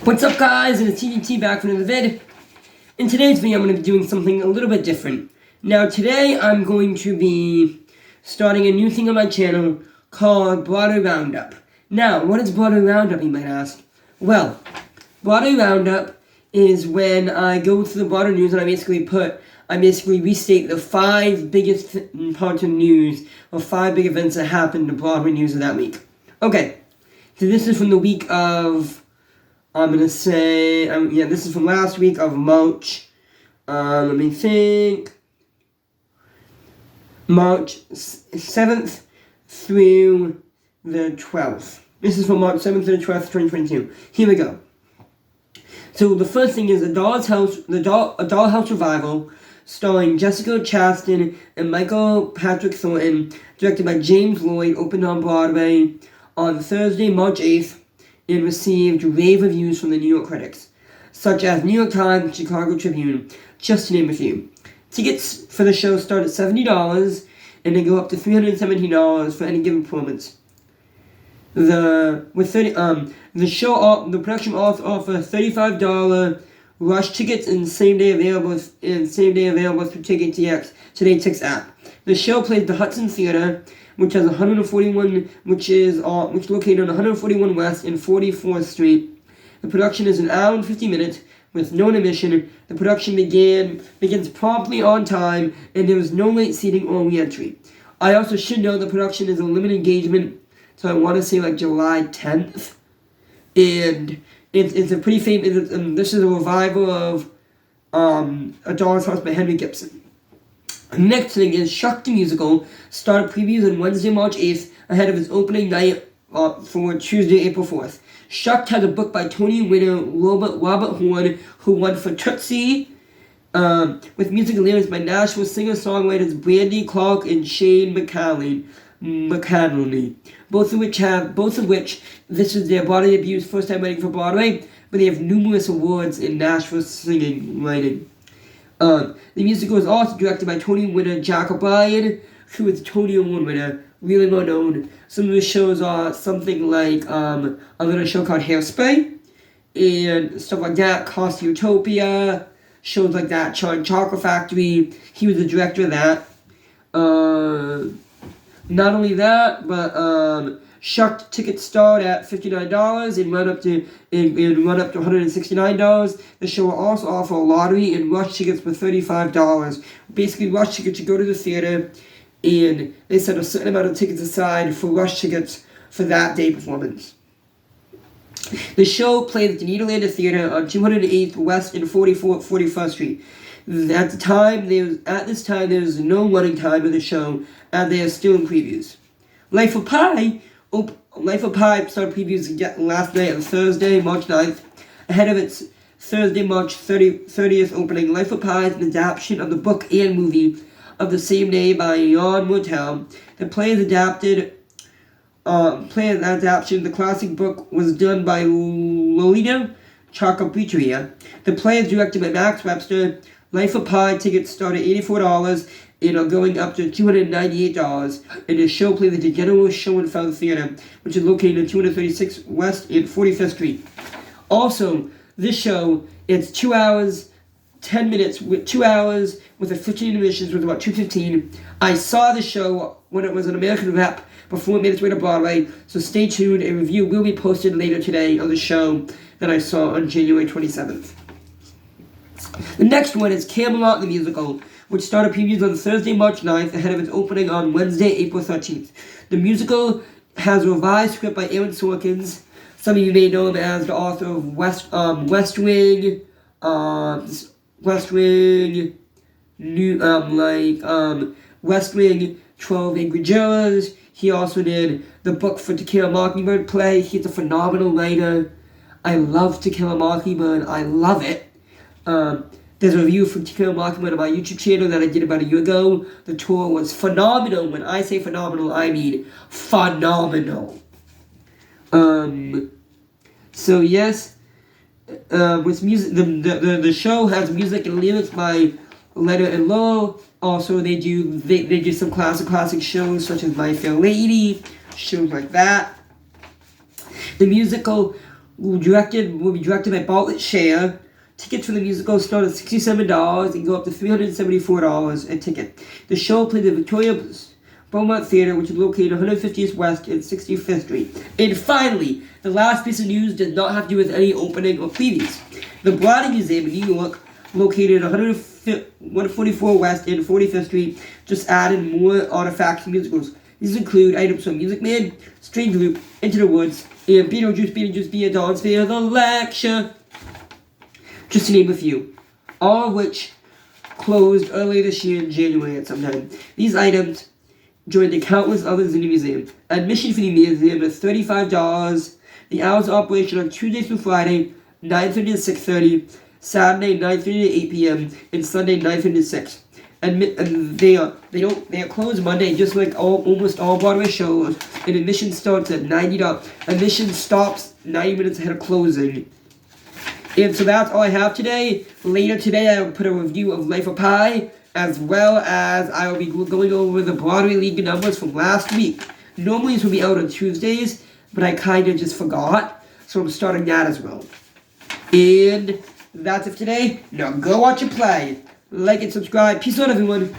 What's up, guys? It's TGT back from another vid. In today's video, I'm going to be doing something a little bit different. Now, today I'm going to be starting a new thing on my channel called Brodway Roundup. Now, what is Brodway Roundup, you might ask? Well, Brodway Roundup is when I go to the Brodway News and I basically restate the 5 biggest parts of news or 5 big events that happened in Brodway News of that week. Okay, so this is from the week of, this is from last week of March, let me think, March 7th through the 12th. This is from March 7th to the 12th, 2022. Here we go. So the first thing is a Dollhouse Revival, starring Jessica Chastain and Michael Patrick Thornton, directed by James Lloyd, opened on Broadway on Thursday, March 8th, and received rave reviews from the New York critics, such as New York Times and Chicago Tribune, just to name a few. Tickets for the show start at $70, and they go up to $317 for any given performance. The production offers $35 rush tickets and same day available through TicketTX Today Tix app. The show plays the Hudson Theater, which is located on 141 West and 44th Street. The production is an hour and 50 minutes with no intermission. The production begins promptly on time, and there is no late seating or re-entry. I also should note the production is a limited engagement, so I want to say like July 10th, and it's a pretty famous. This is a revival of A Doll's House by Henry Gibson. Next thing is Shuck the Musical started previews on Wednesday, March 8th, ahead of its opening night for Tuesday, April 4th. Shuck has a book by Tony winner Robert Horn, who won for Tootsie, with music and lyrics by Nashville singer-songwriters Brandy Clark and Shane McCallany, both of which this is their Broadway debut, first time writing for Broadway, but they have numerous awards in Nashville singing writing. The musical is also directed by Tony winner Jack O'Brien, who is a Tony Award winner, really well known. Some of the shows are something like a little show called Hairspray, and stuff like that, Cost Utopia, shows like that, Charlie Chocolate Factory. He was the director of that. Not only that, but Shuck tickets start at $59 and run up to $169. The show will also offer a lottery and rush tickets for $35. Basically, rush tickets to go to the theater, and they set a certain amount of tickets aside for rush tickets for that day performance. The show played at the Nederlander Theater on 208th West and 41st Street. At this time, there was no running time of the show, and they are still in previews. Life of Pi started previews last night on Thursday, March 9th, ahead of its Thursday, March 30th opening. Life of Pi is an adaptation of the book and movie of the same name by Jan Mortel. The play's adaptation, the classic book, was done by Lolita Chakrabarti. The play is directed by Max Webster. Life of Pi tickets start at $84 and are going up to $298, and the show plays at the General Show and Found Theater, which is located at 236 West and 45th Street. Also, this show, it's 2 hours, 10 minutes, with 2 hours with a 15 intermissions with about 2:15. I saw the show when it was an American Rep before it made its way to Broadway, so stay tuned. A review will be posted later today of the show that I saw on January 27th. The next one is Camelot the Musical, which started previews on Thursday, March 9th, ahead of its opening on Wednesday, April 13th. The musical has a revised script by Aaron Sorkins. Some of you may know him as the author of West Wing, 12 Angry Jurors. He also did the book for To Kill a Mockingbird play. He's a phenomenal writer. I love To Kill a Mockingbird. I love it. There's a review from To Kill a Mockingbird on my YouTube channel that I did about a year ago. The tour was phenomenal. When I say phenomenal, I mean phenomenal. So yes, with music, the show has music and lyrics by Leonard and Lowell. Also, they do some classic shows such as My Fair Lady, shows like that. The musical will be directed by Bartlett Share. Tickets for the musical start at $67 and go up to $374 a ticket. The show played at the Victoria Beaumont Theater, which is located 150th West and 65th Street. And finally, the last piece of news did not have to do with any opening or previews. The Browning Museum in New York, located 144 West and 45th Street, just added more artifacts and musicals. These include items from Music Man, Strange Loop, Into the Woods, and Beetlejuice, Be a Dog's Fear, The Lecture. Just to name a few. All of which closed earlier this year in January at some time. These items joined the countless others in the museum. Admission for the museum is $35. The hours of operation are Tuesday through Friday, 9:30 to 6:30, Saturday 9:30 to 8 p.m., and Sunday 9:30 to 6. And they are closed Monday, just like almost all Broadway shows. And admission starts at $90. Admission stops 90 minutes ahead of closing. And so that's all I have today. Later today, I will put a review of Life of Pi, as well as I will be going over the Broadway League numbers from last week. Normally this will be out on Tuesdays, but I kind of just forgot, so I'm starting that as well. And that's it for today. Now go watch a play. Like and subscribe. Peace out, everyone.